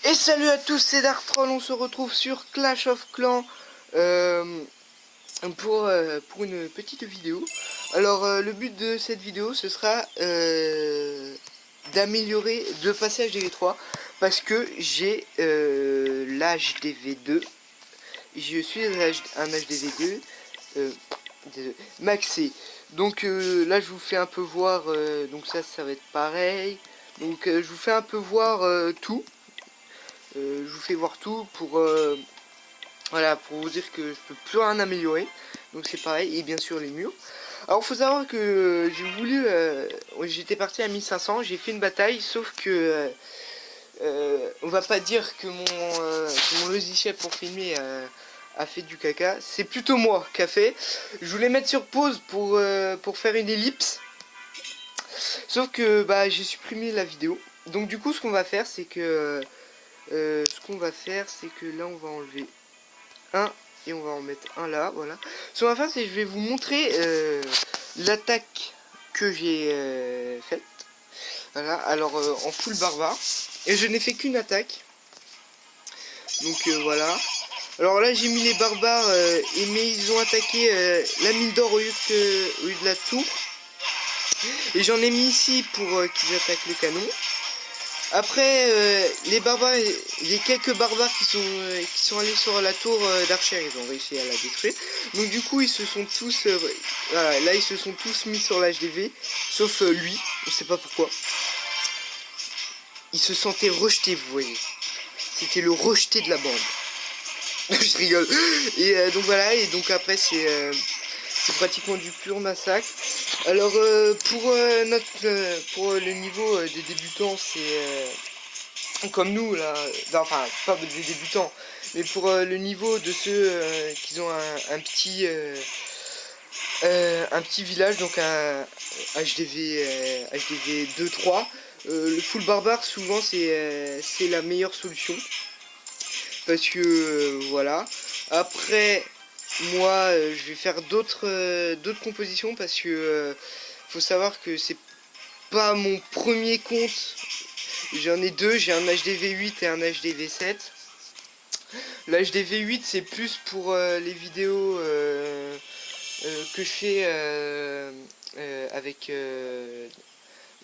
Et salut à tous, c'est Darktroll, on se retrouve sur Clash of Clans pour une petite vidéo. Alors le but de cette vidéo ce sera d'améliorer, de passer HDV3 parce que j'ai l'HDV2, je suis un HDV2 maxé. Donc là je vous fais un peu voir, donc ça va être pareil. Donc je vous fais un peu voir tout. Je vous fais voir tout pour voilà, pour vous dire que je peux plus rien améliorer. Donc c'est pareil, et bien sûr les murs. Alors faut savoir que j'ai voulu j'étais parti à 1500, j'ai fait une bataille, sauf que on va pas dire que mon logiciel pour filmer a fait du caca. C'est plutôt moi qui a fait. Je voulais mettre sur pause pour faire une ellipse. Sauf que bah j'ai supprimé la vidéo. Donc du coup ce qu'on va faire c'est que là on va enlever un et on va en mettre un là, voilà. Ce qu'on va faire c'est que je vais vous montrer l'attaque que j'ai faite. Voilà, alors en full barbare. Et je n'ai fait qu'une attaque. Donc voilà. Alors là j'ai mis les barbares mais ils ont attaqué la mine d'or au lieu de la tour. Et j'en ai mis ici pour qu'ils attaquent le canon. Après, les barbares, les quelques barbares qui sont allés sur la tour d'Archer, ils ont réussi à la détruire. Donc du coup, ils se sont tous, voilà, là ils se sont tous mis sur l'HDV, sauf lui, on sait pas pourquoi. Il se sentait rejeté, vous voyez. C'était le rejeté de la bande. Je rigole. Et donc voilà, et donc après c'est pratiquement du pur massacre. Alors pour le niveau des débutants, c'est comme nous là, enfin pas des débutants, mais pour le niveau de ceux qui ont un petit village, donc un HDV 2-3, le full barbare souvent c'est la meilleure solution parce que voilà. Après moi je vais faire d'autres compositions parce que faut savoir que c'est pas mon premier compte. J'en ai deux, j'ai un HDV8 et un HDV7. L'HDV8 c'est plus pour les vidéos que je fais avec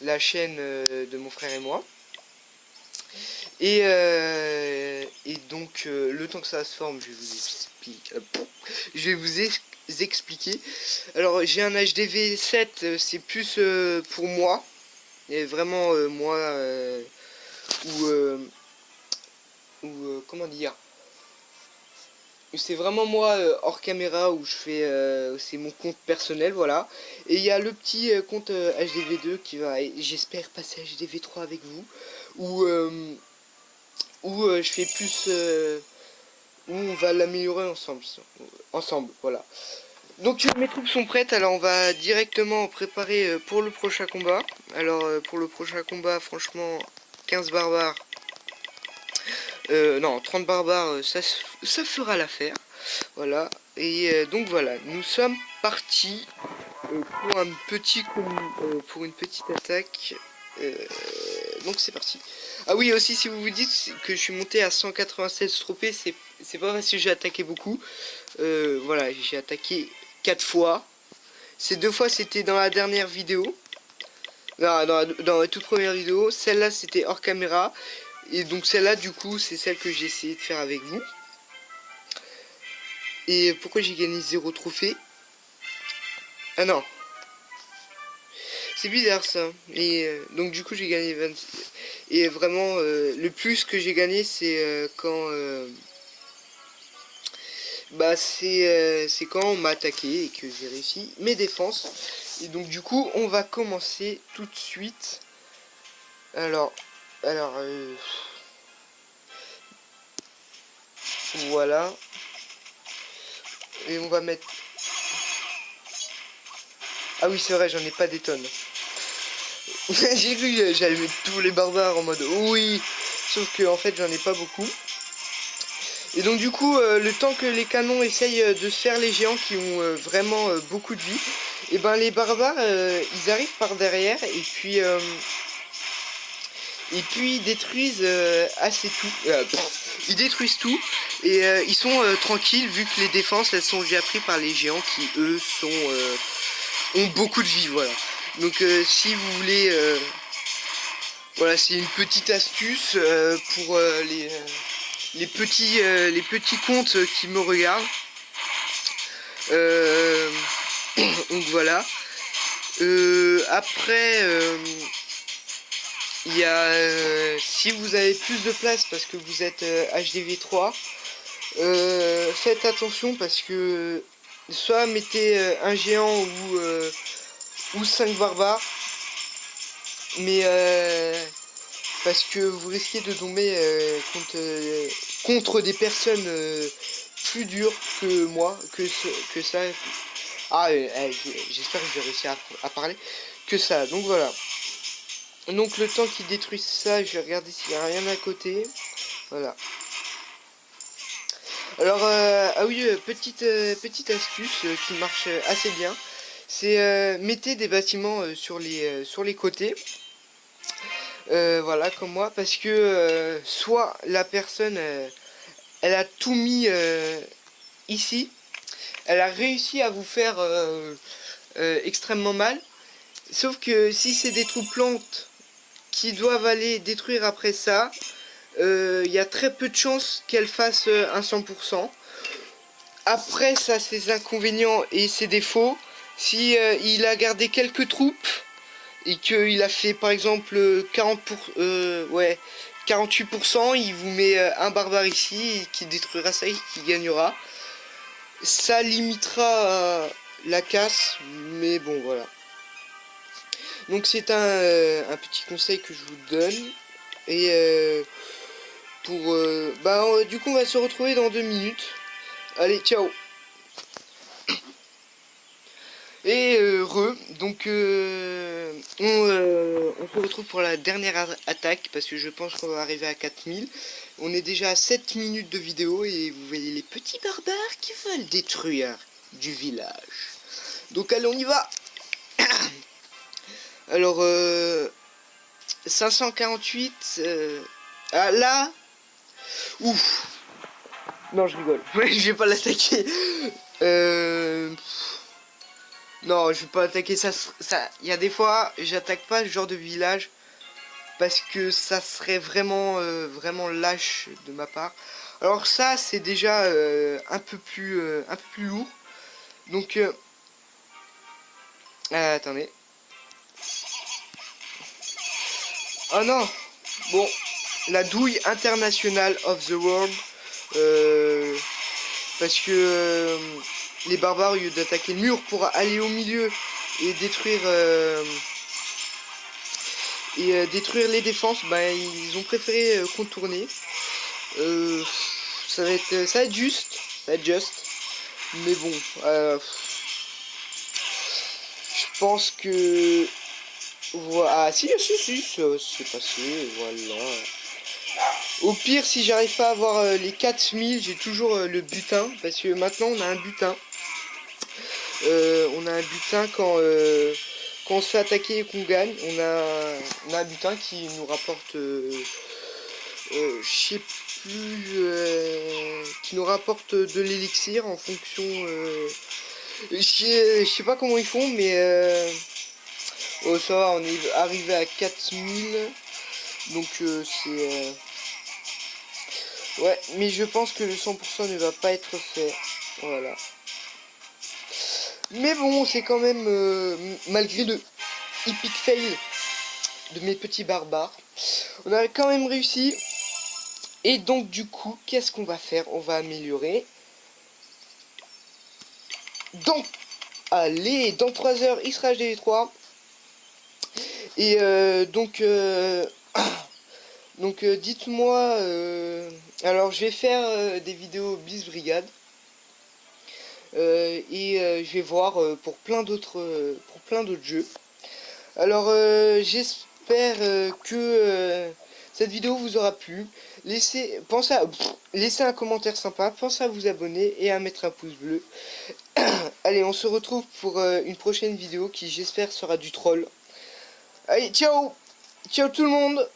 la chaîne de mon frère et moi. Et donc le temps que ça se forme, je vais vous expliquer. Alors j'ai un HDV7, c'est plus pour moi. Et vraiment moi comment dire, c'est vraiment moi hors caméra où je fais c'est mon compte personnel, voilà. Et il y a le petit compte HDV2 qui va, j'espère, passer HDV3 avec vous, où je fais plus où on va l'améliorer ensemble, voilà. Donc mes troupes sont prêtes, alors on va directement préparer pour le prochain combat. Alors pour le prochain combat, franchement, 15 barbares, non, 30 barbares, ça fera l'affaire. Voilà, et donc voilà, nous sommes partis pour une petite attaque. Donc c'est parti. Ah oui, aussi si vous vous dites que je suis monté à 196 trophées, c'est pas parce que j'ai attaqué beaucoup. Voilà, j'ai attaqué 4 fois. Ces 2 fois c'était dans la dernière vidéo. Non, dans la toute première vidéo. Celle-là c'était hors caméra. Et donc celle-là du coup c'est celle que j'ai essayé de faire avec vous. Et pourquoi j'ai gagné 0 trophée? Ah non. C'est bizarre ça. Et donc du coup j'ai gagné 20. Et vraiment le plus que j'ai gagné c'est quand c'est quand on m'a attaqué et que j'ai réussi mes défenses. Et donc du coup on va commencer tout de suite. Alors voilà. Et on va mettre. Ah oui c'est vrai, j'en ai pas des tonnes. J'ai cru que j'allais mettre tous les barbares en mode oui. Sauf que en fait j'en ai pas beaucoup. Et donc du coup le temps que les canons essayent de se faire les géants qui ont vraiment beaucoup de vie, et ben les barbares ils arrivent par derrière Et puis ils détruisent assez tout. Ils détruisent tout. Et ils sont tranquilles vu que les défenses elles sont déjà prises par les géants qui eux ont beaucoup de vie. Voilà. Donc si vous voulez... voilà, c'est une petite astuce pour les petits comptes qui me regardent. Donc voilà. Après, il y a si vous avez plus de place parce que vous êtes HDV3, faites attention parce que soit mettez un géant ou 5 barbares, mais parce que vous risquez de tomber contre des personnes plus dures que moi, que ça. Ah, j'espère que je vais réussir à parler que ça. Donc voilà. Donc le temps qu'ils détruisent ça, je vais regarder s'il n'y a rien à côté. Voilà. Alors, ah oui, petite astuce qui marche assez bien. C'est mettez des bâtiments sur les côtés. Voilà, comme moi. Parce que soit la personne, elle a tout mis ici. Elle a réussi à vous faire extrêmement mal. Sauf que si c'est des troupes plantes qui doivent aller détruire après ça, il y a très peu de chances qu'elle fasse un 100%. Après ça, ses inconvénients et ses défauts, si il a gardé quelques troupes et qu'il a fait par exemple 48%, il vous met un barbare ici qui détruira ça et qui gagnera. Ça limitera la casse, mais bon voilà. Donc c'est un petit conseil que je vous donne. Et du coup on va se retrouver dans 2 minutes. Allez, ciao. Et donc on se retrouve pour la dernière attaque parce que je pense qu'on va arriver à 4000. On est déjà à 7 minutes de vidéo et vous voyez les petits barbares qui veulent détruire du village. Donc allez, on y va. Alors 548 ah là, ouf. Non, je rigole. Je vais pas l'attaquer. Non, je vais pas attaquer ça. Il y a des fois, j'attaque pas ce genre de village parce que ça serait vraiment lâche de ma part. Alors ça, c'est déjà un peu plus lourd. Donc attendez. Oh non. Bon, la douille internationale of the world. Parce que les barbares, au lieu d'attaquer le mur pour aller au milieu et détruire les défenses, bah, ils ont préféré contourner. Ça va être juste, mais bon, je pense que voilà. Ah, si, c'est passé, voilà. Au pire, si j'arrive pas à avoir les 4000, j'ai toujours le butin. Parce que maintenant, on a un butin. Quand on se fait attaquer et qu'on gagne. On a un butin qui nous rapporte... je sais plus... qui nous rapporte de l'élixir en fonction... je sais pas comment ils font, mais... oh, ça va, on est arrivé à 4000. Donc c'est... ouais, mais je pense que le 100% ne va pas être fait. Voilà. Mais bon, c'est quand même, malgré le epic fail de mes petits barbares, on a quand même réussi. Et donc, du coup, qu'est-ce qu'on va faire? On va améliorer. Donc, allez, dans 3 heures, il sera HDV3. Et donc dites-moi, alors je vais faire des vidéos bis brigade et je vais voir pour plein d'autres jeux. Alors j'espère que cette vidéo vous aura plu. Pensez à laisser un commentaire sympa, pensez à vous abonner et à mettre un pouce bleu. Allez, on se retrouve pour une prochaine vidéo qui j'espère sera du troll. Allez, ciao tout le monde.